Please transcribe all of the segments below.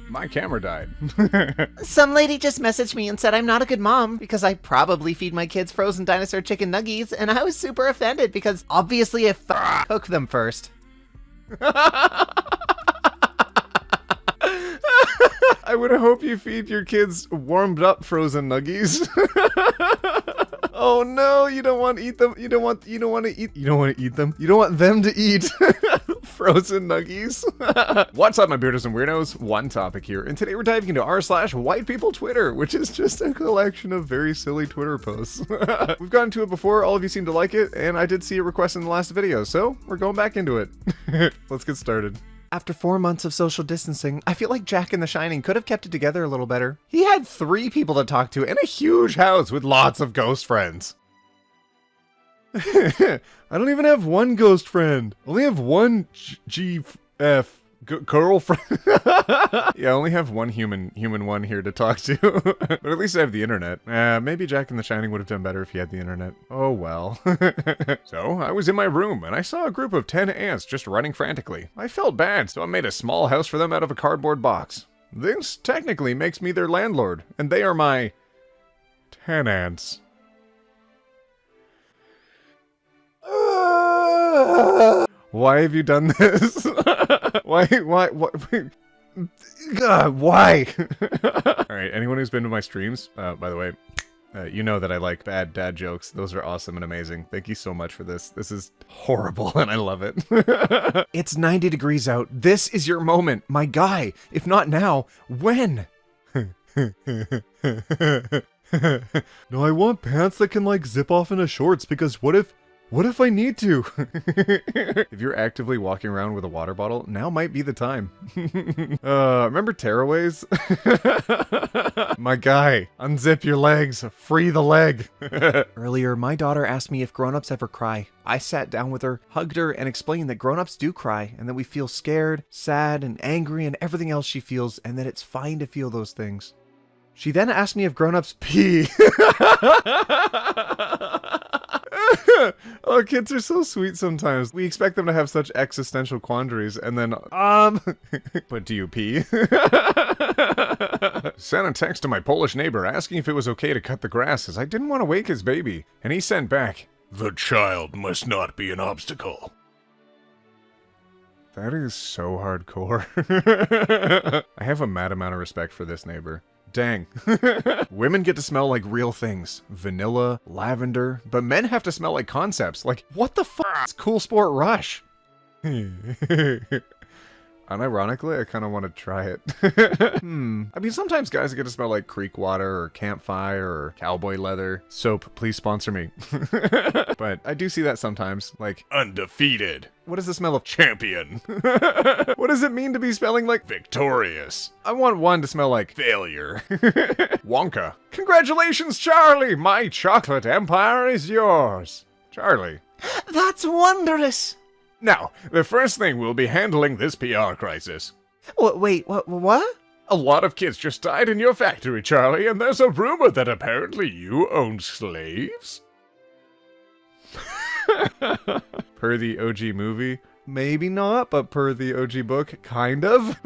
My camera died. Some lady just messaged me and said I'm not a good mom because I probably feed my kids frozen dinosaur chicken nuggies, and I was super offended because obviously I cook them first. I would hope you feed your kids warmed up frozen nuggies. Oh no, you don't want to eat them. You don't want to eat them. You don't want them to eat frozen nuggies. What's up, my Beardos and Weirdos? OneTopic here, and today we're diving into r/white people Twitter, which is just a collection of very silly Twitter posts. We've gotten to it before, all of you seem to like it, and I did see a request in the last video, so we're going back into it. Let's get started. After 4 months of social distancing, I feel like Jack in The Shining could have kept it together a little better. He had 3 people to talk to and a huge house with lots of ghost friends. I don't even have one ghost friend. I only have one girlfriend. Yeah, I only have one human one here to talk to. But at least I have the internet. Maybe Jack in The Shining would have done better if he had the internet. Oh well. So, I was in my room, and I saw a group of 10 ants just running frantically. I felt bad, so I made a small house for them out of a cardboard box. This technically makes me their landlord, and they are my tenants. Why have you done this? Why? God, why? Alright, anyone who's been to my streams, by the way, you know that I like bad dad jokes. Those are awesome and amazing. Thank you so much for this. This is horrible and I love it. It's 90 degrees out. This is your moment, my guy. If not now, when? No, I want pants that can like zip off into shorts because what if I need to? If you're actively walking around with a water bottle, now might be the time. Remember tearaways? My guy, unzip your legs, free the leg. Earlier, my daughter asked me if grown-ups ever cry. I sat down with her, hugged her, and explained that grown-ups do cry, and that we feel scared, sad, and angry, and everything else she feels, and that it's fine to feel those things. She then asked me if grown-ups pee. Oh, kids are so sweet sometimes. We expect them to have such existential quandaries, and then, but do you pee? Sent a text to my Polish neighbor asking if it was okay to cut the grass, as I didn't want to wake his baby. And he sent back, "The child must not be an obstacle." That is so hardcore. I have a mad amount of respect for this neighbor. Dang. Women get to smell like real things. Vanilla, lavender, but men have to smell like concepts. Like, what the fuck is Cool Sport Rush? Unironically, I kind of want to try it. I mean, sometimes guys get to smell like creek water or campfire or cowboy leather. Soap, please sponsor me. But I do see that sometimes, like, undefeated. What is the smell of champion? What does it mean to be smelling like victorious? I want one to smell like failure. Wonka. Congratulations, Charlie! My chocolate empire is yours. Charlie. That's wondrous! Now, the first thing we'll be handling this PR crisis. Wait, what? A lot of kids just died in your factory, Charlie, and there's a rumor that apparently you own slaves? Per the OG movie? Maybe not, but per the OG book, kind of.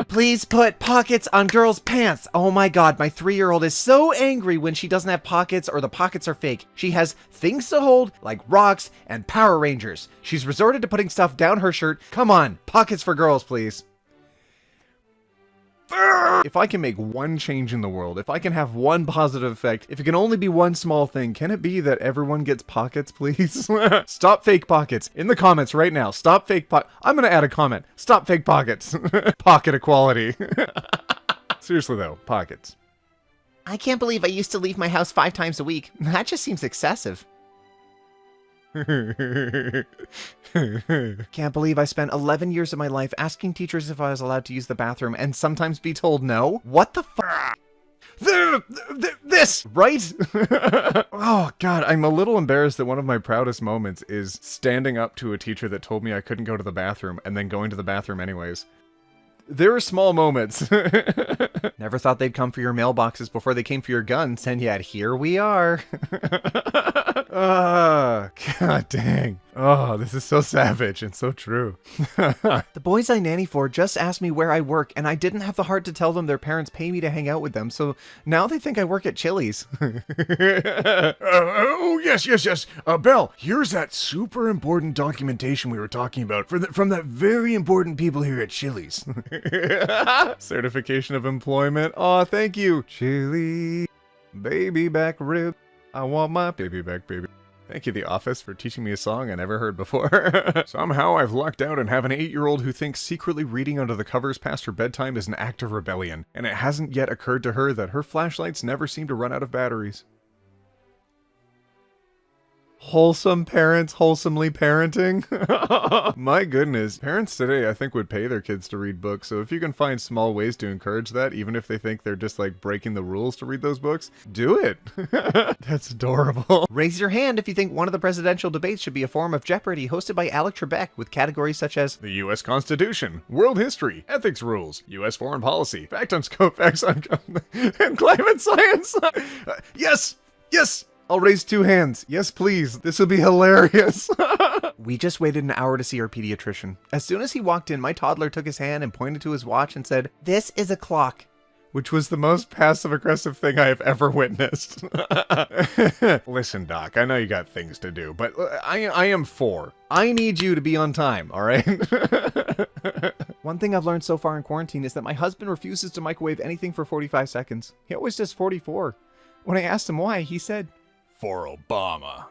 Please put pockets on girls' pants. Oh my god, my 3-year-old is so angry when she doesn't have pockets or the pockets are fake. She has things to hold, like rocks and Power Rangers. She's resorted to putting stuff down her shirt. Come on, pockets for girls, please. If I can make one change in the world, if I can have one positive effect, if it can only be one small thing, can it be that everyone gets pockets, please? Stop fake pockets. In the comments right now, stop fake I'm gonna add a comment. Stop fake pockets. Pocket equality. Seriously though, pockets. I can't believe I used to leave my house 5 times a week. That just seems excessive. Can't believe I spent 11 years of my life asking teachers if I was allowed to use the bathroom and sometimes be told no. What the fuck? This, right? Oh god, I'm a little embarrassed that one of my proudest moments is standing up to a teacher that told me I couldn't go to the bathroom and then going to the bathroom anyways. There are small moments. Never thought they'd come for your mailboxes before they came for your guns, and yet here we are. God dang. Oh, this is so savage and so true. The boys I nanny for just asked me where I work, and I didn't have the heart to tell them their parents pay me to hang out with them, so now they think I work at Chili's. Oh, yes. Belle, here's that super important documentation we were talking about from that very important people here at Chili's. Certification of employment. Oh, thank you. Chili, baby back rib. I want my baby back, baby. Thank you, The Office, for teaching me a song I never heard before. Somehow I've lucked out and have an 8-year-old who thinks secretly reading under the covers past her bedtime is an act of rebellion, and it hasn't yet occurred to her that her flashlights never seem to run out of batteries. Wholesome parents wholesomely parenting. My goodness. Parents today, I think, would pay their kids to read books, so if you can find small ways to encourage that, even if they think they're just like breaking the rules to read those books, do it. That's adorable. Raise your hand if you think one of the presidential debates should be a form of Jeopardy hosted by Alec Trebek with categories such as the U.S. Constitution, world history, ethics rules, U.S. foreign policy, facts on and climate science. Yes! I'll raise 2 hands. Yes, please. This will be hilarious. We just waited an hour to see our pediatrician. As soon as he walked in, my toddler took his hand and pointed to his watch and said, "This is a clock." Which was the most passive-aggressive thing I have ever witnessed. Listen, Doc, I know you got things to do, but I am 4. I need you to be on time, all right? One thing I've learned so far in quarantine is that my husband refuses to microwave anything for 45 seconds. He always does 44. When I asked him why, he said, "For Obama."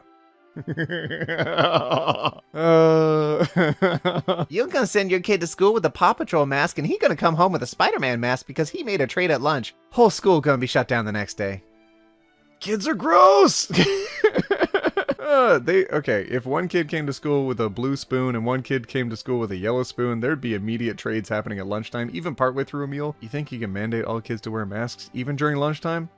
"You're gonna send your kid to school with a Paw Patrol mask and he gonna come home with a Spider-Man mask because he made a trade at lunch. Whole school gonna be shut down the next day." Kids are gross! Okay, if one kid came to school with a blue spoon and one kid came to school with a yellow spoon, there'd be immediate trades happening at lunchtime, even partway through a meal. You think you can mandate all kids to wear masks, even during lunchtime?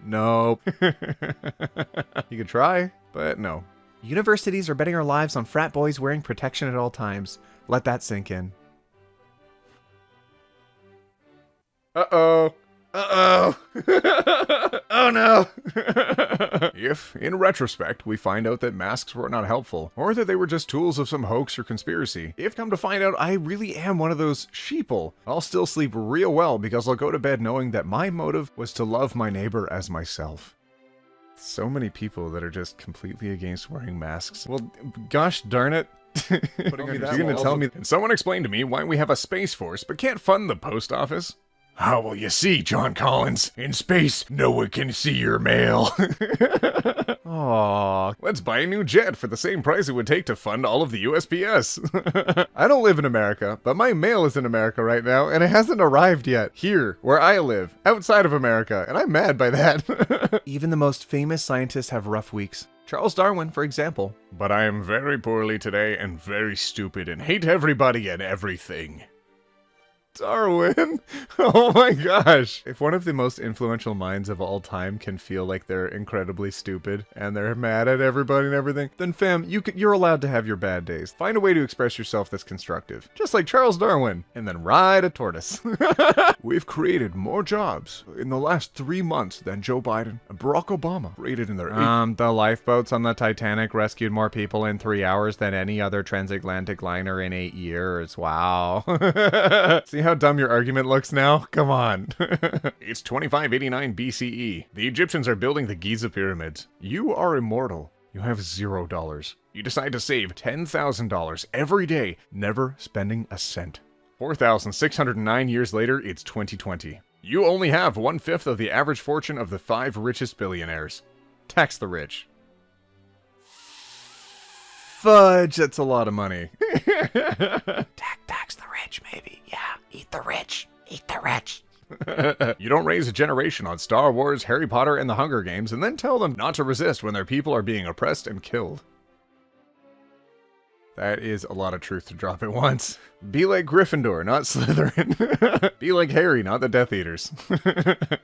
Nope. You could try, but no. Universities are betting our lives on frat boys wearing protection at all times. Let that sink in. Uh-oh. Oh no. If, in retrospect, we find out that masks were not helpful, or that they were just tools of some hoax or conspiracy, if come to find out I really am one of those sheeple, I'll still sleep real well because I'll go to bed knowing that my motive was to love my neighbor as myself. So many people that are just completely against wearing masks. Well, gosh darn it. You're gonna tell me, can someone explain to me why we have a space force but can't fund the post office? How will you see, John Collins? In space, no one can see your mail. Aww. Let's buy a new jet for the same price it would take to fund all of the USPS. I don't live in America, but my mail is in America right now, and it hasn't arrived yet. Here, where I live, outside of America, and I'm mad by that. Even the most famous scientists have rough weeks. Charles Darwin, for example. But I am very poorly today and very stupid and hate everybody and everything. Darwin? Oh my gosh. If one of the most influential minds of all time can feel like they're incredibly stupid and they're mad at everybody and everything, then fam, you're allowed to have your bad days. Find a way to express yourself that's constructive. Just like Charles Darwin. And then ride a tortoise. We've created more jobs in the last 3 months than Joe Biden and Barack Obama created in their The lifeboats on the Titanic rescued more people in 3 hours than any other transatlantic liner in 8 years. Wow. See how dumb your argument looks now? Come on. It's 2589 BCE. The Egyptians are building the Giza pyramids. You are immortal. You have $0. You decide to save $10,000 every day, never spending a cent. 4,609 years later, it's 2020. You only have 1/5 of the average fortune of the 5 richest billionaires. Tax the rich. Fudge, that's a lot of money. Tax the rich, maybe. Yeah, eat the rich. Eat the rich. You don't raise a generation on Star Wars, Harry Potter, and the Hunger Games, and then tell them not to resist when their people are being oppressed and killed. That is a lot of truth to drop at once. Be like Gryffindor, not Slytherin. Be like Harry, not the Death Eaters.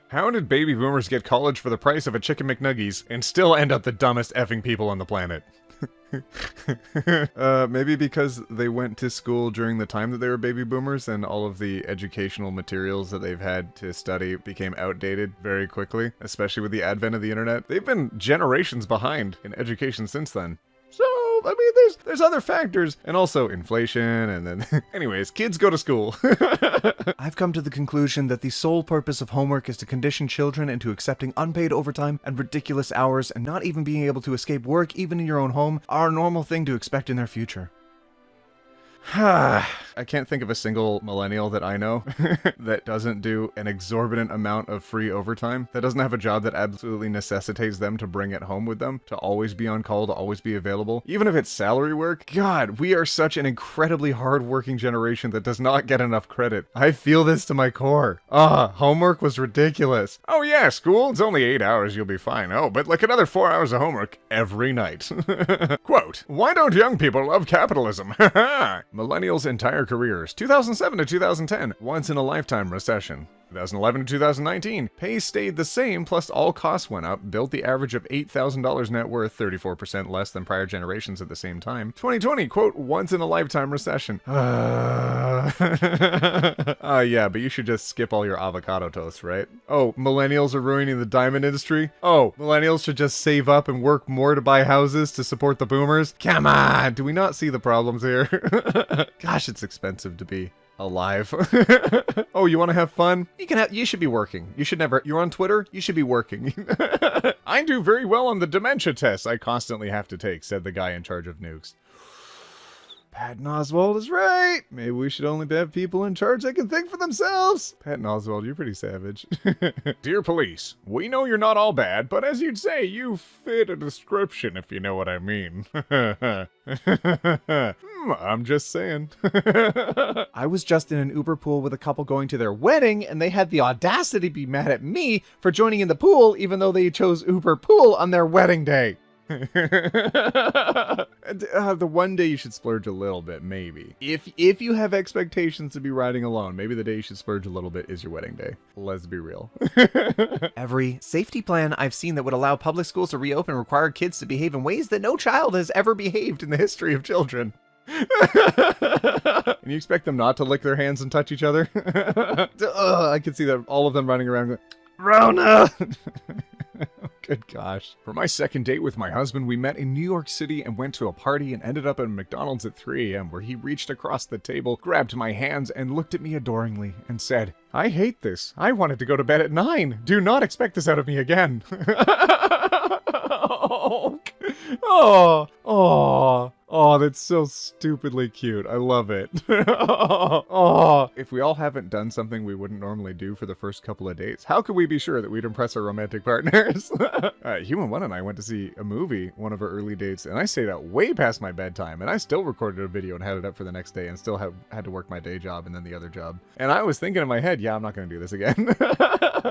How did baby boomers get college for the price of a Chicken McNuggies and still end up the dumbest effing people on the planet? Maybe because they went to school during the time that they were baby boomers and all of the educational materials that they've had to study became outdated very quickly, especially with the advent of the internet. They've been generations behind in education since then. So Well, I mean, there's other factors, and also inflation, and then, anyways, kids go to school. I've come to the conclusion that the sole purpose of homework is to condition children into accepting unpaid overtime and ridiculous hours, and not even being able to escape work, even in your own home, are a normal thing to expect in their future. I can't think of a single millennial that I know that doesn't do an exorbitant amount of free overtime, that doesn't have a job that absolutely necessitates them to bring it home with them, to always be on call, to always be available. Even if it's salary work, God, we are such an incredibly hard-working generation that does not get enough credit. I feel this to my core. Homework was ridiculous. Oh yeah, school, it's only 8 hours, you'll be fine. Oh, but like another 4 hours of homework every night. Quote, why don't young people love capitalism? Millennials' entire careers, 2007 to 2010, once in a lifetime recession. 2011 to 2019, pay stayed the same, plus all costs went up, built the average of $8,000 net worth, 34% less than prior generations at the same time. 2020, quote, once in a lifetime recession. Yeah, but you should just skip all your avocado toast, right? Oh, millennials are ruining the diamond industry? Oh, millennials should just save up and work more to buy houses to support the boomers? Come on, do we not see the problems here? Gosh, it's expensive to be alive. Oh, you want to have fun? You should be working. You're on Twitter? You should be working. I do very well on the dementia tests I constantly have to take, said the guy in charge of nukes. Patton Oswalt is right. Maybe we should only have people in charge that can think for themselves. Patton Oswalt, you're pretty savage. Dear police, we know you're not all bad, but as you'd say, you fit a description, if you know what I mean. I'm just saying. I was just in an Uber pool with a couple going to their wedding, and they had the audacity to be mad at me for joining in the pool, even though they chose Uber Pool on their wedding day. The one day you should splurge a little bit, maybe. If you have expectations to be riding alone, maybe the day you should splurge a little bit is your wedding day. Let's be real. Every safety plan I've seen that would allow public schools to reopen required kids to behave in ways that no child has ever behaved in the history of children. And you expect them not to lick their hands and touch each other? I can see that, all of them running around going, Rona! Good gosh. For my second date with my husband, we met in New York City and went to a party and ended up at McDonald's at 3 a.m. where he reached across the table, grabbed my hands, and looked at me adoringly and said, I hate this. I wanted to go to bed at 9. Do not expect this out of me again. Oh, that's so stupidly cute. I love it. If we all haven't done something we wouldn't normally do for the first couple of dates, how could we be sure that we'd impress our romantic partners? Human One and I went to see a movie, one of our early dates, and I stayed out way past my bedtime, and I still recorded a video and had it up for the next day and still had to work my day job and then the other job. And I was thinking in my head, yeah, I'm not going to do this again.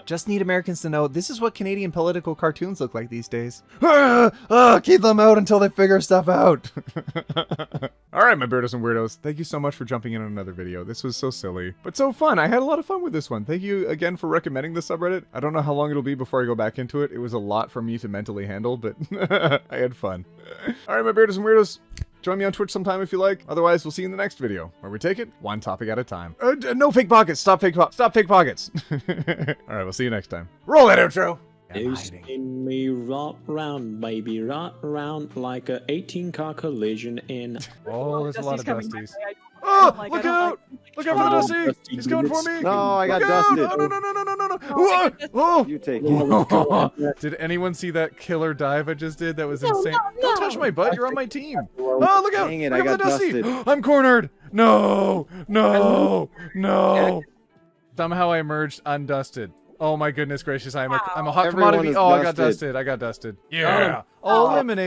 Just need Americans to know this is what Canadian political cartoons look like these days. Keep them out until they figure stuff out. Alright, my Beardos and Weirdos, thank you so much for jumping in on another video. This was so silly, but so fun. I had a lot of fun with this one. Thank you again for recommending the subreddit. I don't know how long it'll be before I go back into it. It was a lot for me to mentally handle, but I had fun. Alright, my Beardos and Weirdos, join me on Twitch sometime if you like. Otherwise, we'll see you in the next video, where we take it one topic at a time. No fake pockets! Stop fake pockets! Alright, we'll see you next time. Roll that outro! You seen me rock around, baby, rock around like a 18-car collision in. Oh, there's a lot of Dusties. Oh, Look out! Look out for the Dusty! He's coming for me! No, I got Look out! dusted. No! Oh, Oh! you take it. Did anyone see that killer dive I just did? That was insane. Don't touch my butt, you're on my team. Oh, look out! Dang it, Look I out for got the Dusty! dusted. I'm cornered! No! Somehow I emerged undusted. Oh my goodness gracious, I'm a hot Everyone commodity. is Oh, I got dusted. dusted. Yeah! I'll eliminate.